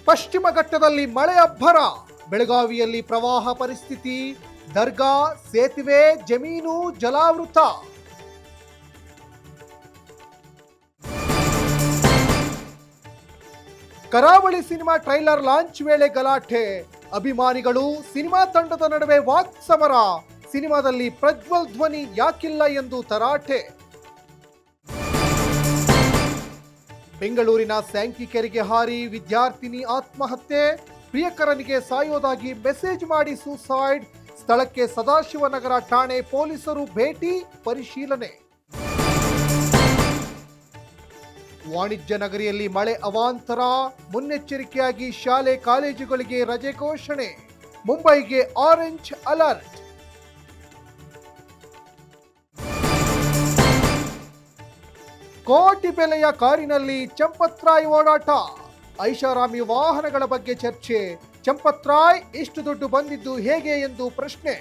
ಪಶ್ಚಿಮ ಘಟ್ಟದಲ್ಲಿ ಮಳೆ ಅಬ್ಬರ, ಬೆಳಗಾವಿಯಲ್ಲಿ ಪ್ರವಾಹ ಪರಿಸ್ಥಿತಿ, ದರ್ಗಾ, ಸೇತುವೆ, ಜಮೀನು ಜಲಾವೃತ. ಕರಾವಳಿ ಸಿನಿಮಾ ಟ್ರೈಲರ್ ಲಾಂಚ್ ವೇಳೆ ಗಲಾಟೆ, ಅಭಿಮಾನಿಗಳು ಸಿನಿಮಾ ತಂಡದ ನಡುವೆ ವಾಕ್ಸಮರ, ಸಿನಿಮಾದಲ್ಲಿ ಪ್ರಜ್ವಲ್ ಧ್ವನಿ ಯಾಕಿಲ್ಲ ಎಂದು ತರಾಟೆ. ಬೆಂಗಳೂರಿನ ಸ್ಯಾಂಕಿ ಕೆರೆಗೆ ಹಾರಿ ವಿದ್ಯಾರ್ಥಿನಿ ಆತ್ಮಹತ್ಯೆ, ಪ್ರಿಯಕರನಿಗೆ ಸಾಯೋದಾಗಿ ಮೆಸೇಜ್ ಮಾಡಿ ಸೂಸೈಡ್, ಸ್ಥಳಕ್ಕೆ ಸದಾಶಿವನಗರ ಠಾಣೆ ಪೊಲೀಸರು ಭೇಟಿ ಪರಿಶೀಲನೆ. ವಾಣಿಜ್ಯ ನಗರಿಯಲ್ಲಿ ಮಳೆ ಅವಾಂತರ, ಮುನ್ನೆಚ್ಚರಿಕೆಯಾಗಿ ಶಾಲೆ ಕಾಲೇಜುಗಳಿಗೆ ರಜೆ ಘೋಷಣೆ, ಮುಂಬೈಗೆ ಆರೆಂಜ್ ಅಲರ್ಟ್. ಕೋಟಿ ಬೆಲೆಯ ಕಾರಿನಲ್ಲಿ ಚಂಪತ್ ರಾಯ್ ಓಡಾಟ, ಐಷಾರಾಮಿ ವಾಹನಗಳ ಬಗ್ಗೆ ಚರ್ಚೆ, ಚಂಪತ್ ರಾಯ್ ಇಷ್ಟು ದುಡ್ಡು ಬಂದಿದ್ದು ಹೇಗೆ ಎಂದು ಪ್ರಶ್ನೆ.